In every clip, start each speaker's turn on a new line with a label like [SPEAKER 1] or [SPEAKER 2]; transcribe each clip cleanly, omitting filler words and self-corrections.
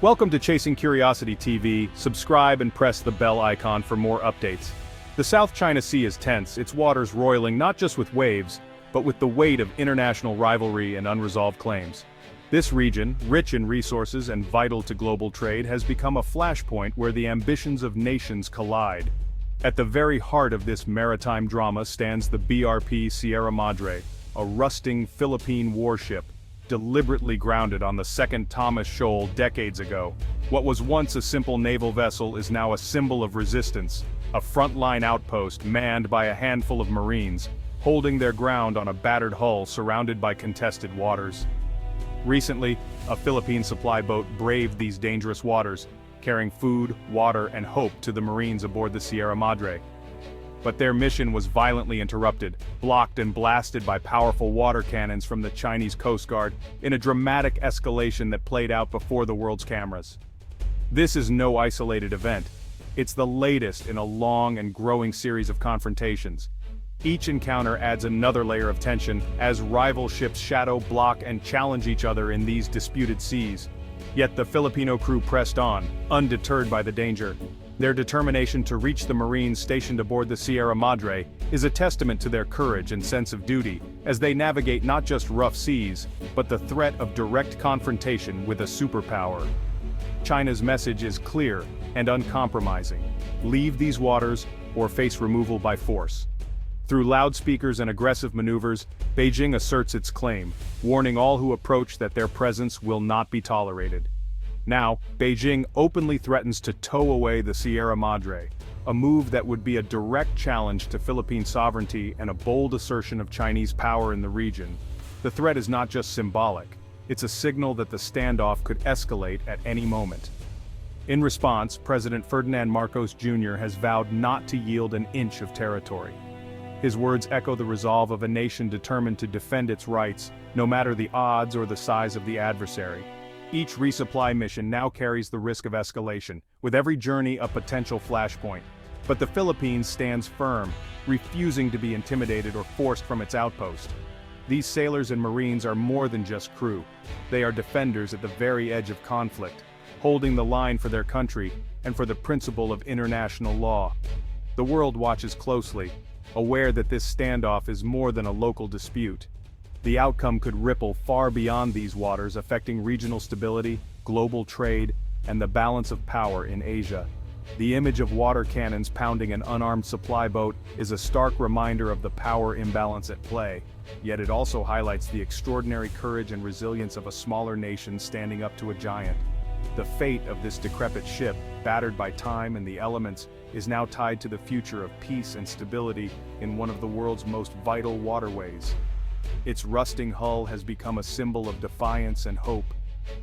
[SPEAKER 1] Welcome to Chasing Curiosity TV. Subscribe and press the bell icon for more updates. The South China Sea is tense, its waters roiling not just with waves, but with the weight of international rivalry and unresolved claims. This region, rich in resources and vital to global trade, has become a flashpoint where the ambitions of nations collide. At the very heart of this maritime drama stands the BRP Sierra Madre, a rusting Philippine warship, deliberately grounded on the second Thomas Shoal decades ago. What was once a simple naval vessel is now a symbol of resistance, a frontline outpost manned by a handful of Marines, holding their ground on a battered hull surrounded by contested waters. Recently, a Philippine supply boat braved these dangerous waters, carrying food, water, and hope to the Marines aboard the Sierra Madre. But their mission was violently interrupted, blocked and blasted by powerful water cannons from the Chinese Coast Guard in a dramatic escalation that played out before the world's cameras. This is no isolated event. It's the latest in a long and growing series of confrontations. Each encounter adds another layer of tension as rival ships shadow, block, and challenge each other in these disputed seas. Yet the Filipino crew pressed on, undeterred by the danger. Their determination to reach the Marines stationed aboard the Sierra Madre is a testament to their courage and sense of duty, as they navigate not just rough seas, but the threat of direct confrontation with a superpower. China's message is clear and uncompromising: leave these waters or face removal by force. Through loudspeakers and aggressive maneuvers, Beijing asserts its claim, warning all who approach that their presence will not be tolerated. Now, Beijing openly threatens to tow away the Sierra Madre, a move that would be a direct challenge to Philippine sovereignty and a bold assertion of Chinese power in the region. The threat is not just symbolic, it's a signal that the standoff could escalate at any moment. In response, President Ferdinand Marcos Jr. has vowed not to yield an inch of territory. His words echo the resolve of a nation determined to defend its rights, no matter the odds or the size of the adversary. Each resupply mission now carries the risk of escalation, with every journey a potential flashpoint. But the Philippines stands firm, refusing to be intimidated or forced from its outpost. These sailors and Marines are more than just crew. They are defenders at the very edge of conflict, holding the line for their country and for the principle of international law. The world watches closely, aware that this standoff is more than a local dispute. The outcome could ripple far beyond these waters, affecting regional stability, global trade, and the balance of power in Asia. The image of water cannons pounding an unarmed supply boat is a stark reminder of the power imbalance at play, yet it also highlights the extraordinary courage and resilience of a smaller nation standing up to a giant. The fate of this decrepit ship, battered by time and the elements, is now tied to the future of peace and stability in one of the world's most vital waterways. Its rusting hull has become a symbol of defiance and hope.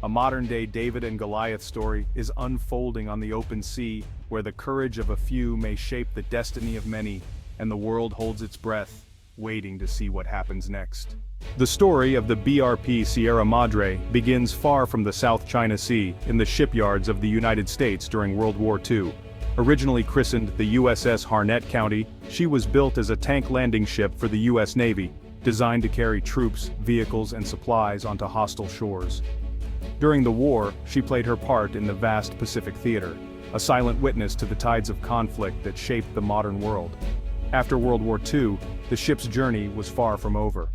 [SPEAKER 1] A modern-day David and Goliath story is unfolding on the open sea, where the courage of a few may shape the destiny of many, and the world holds its breath, waiting to see what happens next. The story of the BRP Sierra Madre begins far from the South China Sea, in the shipyards of the United States during World War II. Originally christened the USS Harnett County, she was built as a tank landing ship for the U.S. Navy, designed to carry troops, vehicles, and supplies onto hostile shores. During the war, she played her part in the vast Pacific theater, a silent witness to the tides of conflict that shaped the modern world. After World War II, the ship's journey was far from over.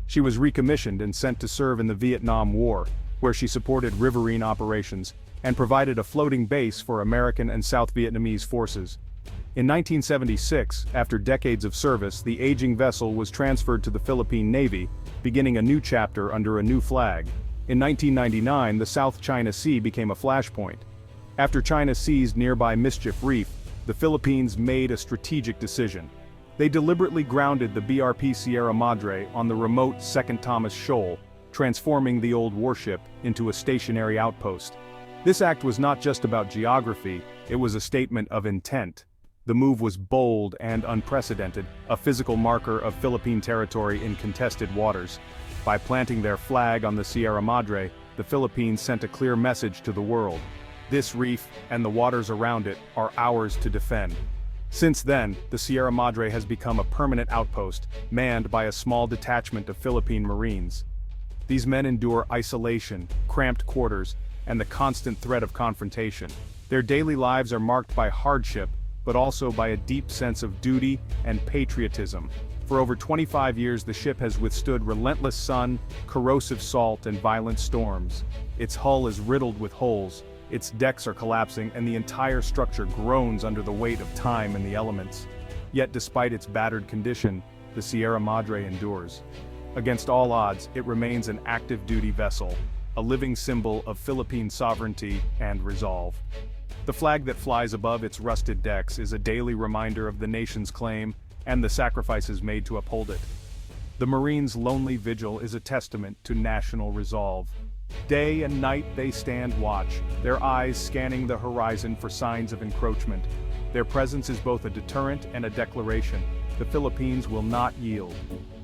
[SPEAKER 1] She was recommissioned and sent to serve in the Vietnam War, where she supported riverine operations and provided a floating base for American and South Vietnamese forces. In 1976, after decades of service, the aging vessel was transferred to the Philippine Navy, beginning a new chapter under a new flag. In 1999, the South China Sea became a flashpoint. After China seized nearby Mischief Reef, the Philippines made a strategic decision. They deliberately grounded the BRP Sierra Madre on the remote second Thomas Shoal, transforming the old warship into a stationary outpost. This act was not just about geography, it was a statement of intent. The move was bold and unprecedented, a physical marker of Philippine territory in contested waters. By planting their flag on the Sierra Madre, the Philippines sent a clear message to the world. This reef, and the waters around it, are ours to defend. Since then, the Sierra Madre has become a permanent outpost, manned by a small detachment of Philippine Marines. These men endure isolation, cramped quarters, and the constant threat of confrontation. Their daily lives are marked by hardship, but also by a deep sense of duty and patriotism. For over 25 years the ship has withstood relentless sun, corrosive salt, and violent storms. Its hull is riddled with holes, its decks are collapsing, and the entire structure groans under the weight of time and the elements. Yet despite its battered condition, the Sierra Madre endures. Against all odds, it remains an active-duty vessel, a living symbol of Philippine sovereignty and resolve. The flag that flies above its rusted decks is a daily reminder of the nation's claim and the sacrifices made to uphold it. The Marines' lonely vigil is a testament to national resolve. Day and night they stand watch, their eyes scanning the horizon for signs of encroachment. Their presence is both a deterrent and a declaration. The Philippines will not yield.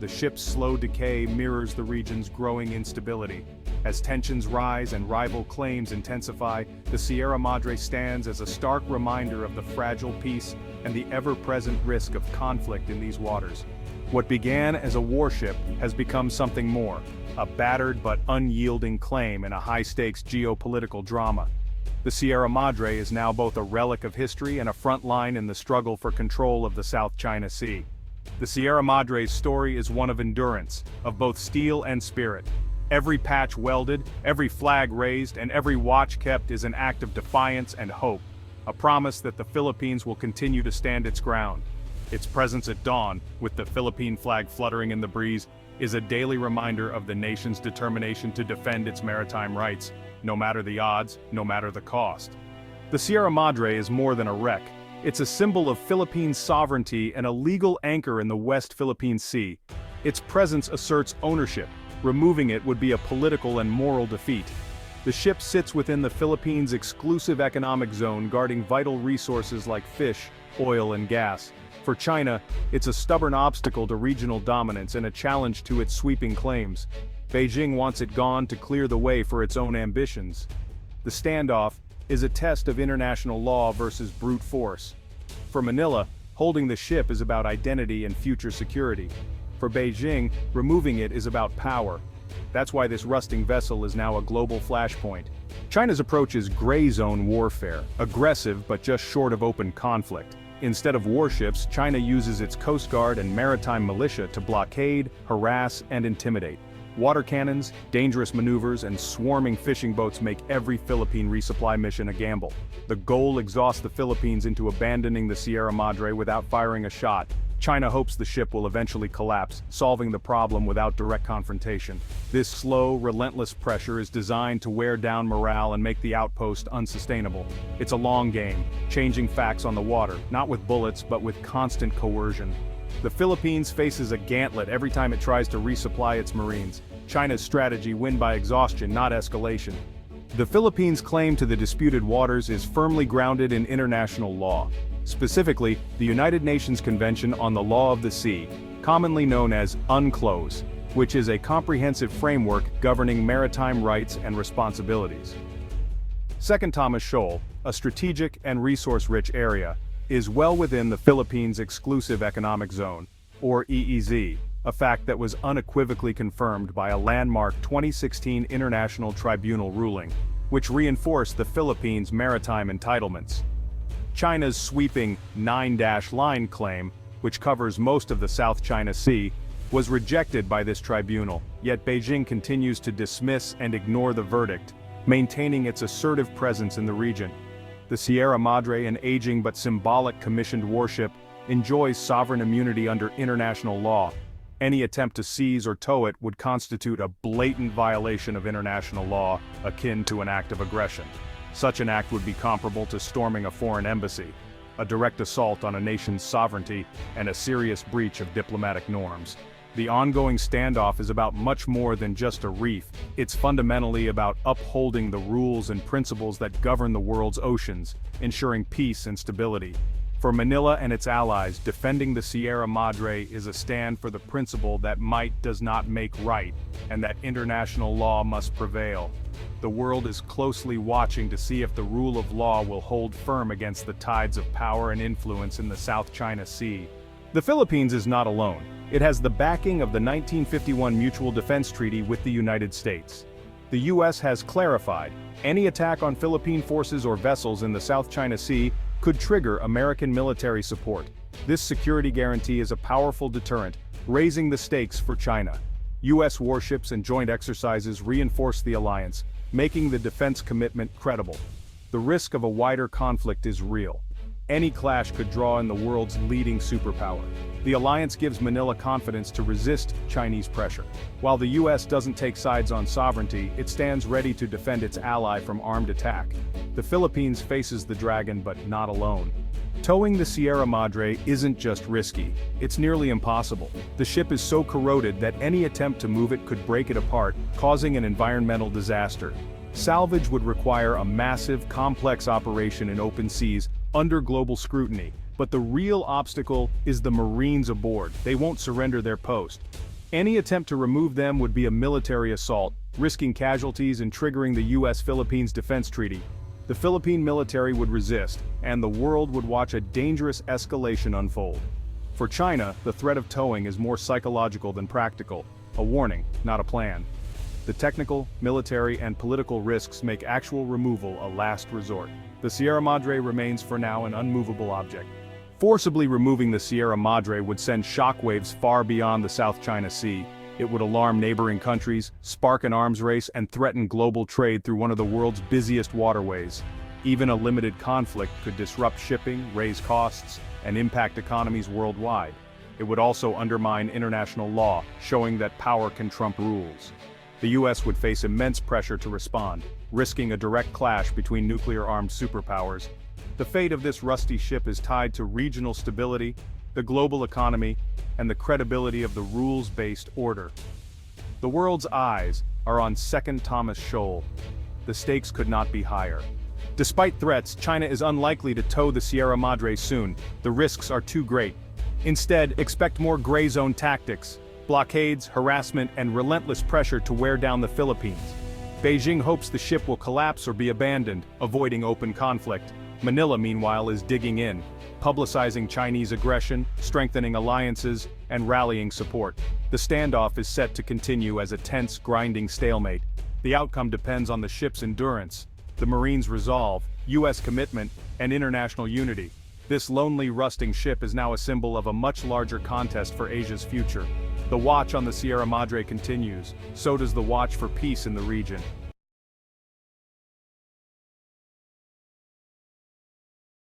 [SPEAKER 1] The ship's slow decay mirrors the region's growing instability. As tensions rise and rival claims intensify, the Sierra Madre stands as a stark reminder of the fragile peace and the ever-present risk of conflict in these waters. What began as a warship has become something more, a battered but unyielding claim in a high-stakes geopolitical drama. The Sierra Madre is now both a relic of history and a front line in the struggle for control of the South China Sea. The Sierra Madre's story is one of endurance, of both steel and spirit. Every patch welded, every flag raised, and every watch kept is an act of defiance and hope, a promise that the Philippines will continue to stand its ground. Its presence at dawn, with the Philippine flag fluttering in the breeze, is a daily reminder of the nation's determination to defend its maritime rights, no matter the odds, no matter the cost. The Sierra Madre is more than a wreck. It's a symbol of Philippine sovereignty and a legal anchor in the West Philippine Sea. Its presence asserts ownership. Removing it would be a political and moral defeat. The ship sits within the Philippines' exclusive economic zone, guarding vital resources like fish, oil, and gas. For China, it's a stubborn obstacle to regional dominance and a challenge to its sweeping claims. Beijing wants it gone to clear the way for its own ambitions. The standoff is a test of international law versus brute force. For Manila, holding the ship is about identity and future security. For Beijing, removing it is about power. That's why this rusting vessel is now a global flashpoint. China's approach is gray zone warfare, aggressive but just short of open conflict. Instead of warships, China uses its coast guard and maritime militia to blockade, harass, and intimidate. Water cannons, dangerous maneuvers, and swarming fishing boats make every Philippine resupply mission a gamble. The goal exhausts the Philippines into abandoning the Sierra Madre without firing a shot. China hopes the ship will eventually collapse, solving the problem without direct confrontation. This slow, relentless pressure is designed to wear down morale and make the outpost unsustainable. It's a long game, changing facts on the water, not with bullets but with constant coercion. The Philippines faces a gauntlet every time it tries to resupply its Marines. China's strategy: win by exhaustion, not escalation. The Philippines' claim to the disputed waters is firmly grounded in international law. Specifically, the United Nations Convention on the Law of the Sea, commonly known as UNCLOS, which is a comprehensive framework governing maritime rights and responsibilities. Second, Thomas Shoal, a strategic and resource-rich area, is well within the Philippines' exclusive economic zone, or EEZ, a fact that was unequivocally confirmed by a landmark 2016 International Tribunal ruling, which reinforced the Philippines' maritime entitlements. China's sweeping 9-line claim, which covers most of the South China Sea, was rejected by this tribunal, yet Beijing continues to dismiss and ignore the verdict, maintaining its assertive presence in the region. The Sierra Madre, an aging but symbolic commissioned warship, enjoys sovereign immunity under international law. Any attempt to seize or tow it would constitute a blatant violation of international law, akin to an act of aggression. Such an act would be comparable to storming a foreign embassy, a direct assault on a nation's sovereignty, and a serious breach of diplomatic norms. The ongoing standoff is about much more than just a reef. It's fundamentally about upholding the rules and principles that govern the world's oceans, ensuring peace and stability. For Manila and its allies, defending the Sierra Madre is a stand for the principle that might does not make right, and that international law must prevail. The world is closely watching to see if the rule of law will hold firm against the tides of power and influence in the South China Sea. The Philippines is not alone. It has the backing of the 1951 Mutual Defense Treaty with the United States. The US has clarified, any attack on Philippine forces or vessels in the South China Sea could trigger American military support. This security guarantee is a powerful deterrent, raising the stakes for China. US warships and joint exercises reinforce the alliance, making the defense commitment credible. The risk of a wider conflict is real. Any clash could draw in the world's leading superpower. The alliance gives Manila confidence to resist Chinese pressure. While the US doesn't take sides on sovereignty, it stands ready to defend its ally from armed attack. The Philippines faces the dragon, but not alone. Towing the Sierra Madre isn't just risky, it's nearly impossible. The ship is so corroded that any attempt to move it could break it apart, causing an environmental disaster. Salvage would require a massive, complex operation in open seas, under global scrutiny. But the real obstacle is the Marines aboard. They won't surrender their post. Any attempt to remove them would be a military assault, risking casualties and triggering the US-Philippines Defense Treaty. The Philippine military would resist, and the world would watch a dangerous escalation unfold. For China, the threat of towing is more psychological than practical, a warning, not a plan. The technical, military, and political risks make actual removal a last resort. The Sierra Madre remains for now an unmovable object. Forcibly removing the Sierra Madre would send shockwaves far beyond the South China Sea. It would alarm neighboring countries, spark an arms race, and threaten global trade through one of the world's busiest waterways. Even a limited conflict could disrupt shipping, raise costs, and impact economies worldwide. It would also undermine international law, showing that power can trump rules. The US would face immense pressure to respond, risking a direct clash between nuclear-armed superpowers. The fate of this rusty ship is tied to regional stability, the global economy, and the credibility of the rules-based order. The world's eyes are on Second Thomas Shoal. The stakes could not be higher. Despite threats, China is unlikely to tow the Sierra Madre soon. The risks are too great. Instead, expect more gray zone tactics, blockades, harassment, and relentless pressure to wear down the Philippines. Beijing hopes the ship will collapse or be abandoned, avoiding open conflict. Manila, meanwhile, is digging in, publicizing Chinese aggression, strengthening alliances, and rallying support. The standoff is set to continue as a tense, grinding stalemate. The outcome depends on the ship's endurance, the Marines' resolve, US commitment, and international unity. This lonely, rusting ship is now a symbol of a much larger contest for Asia's future. The watch on the Sierra Madre continues, so does the watch for peace in the region.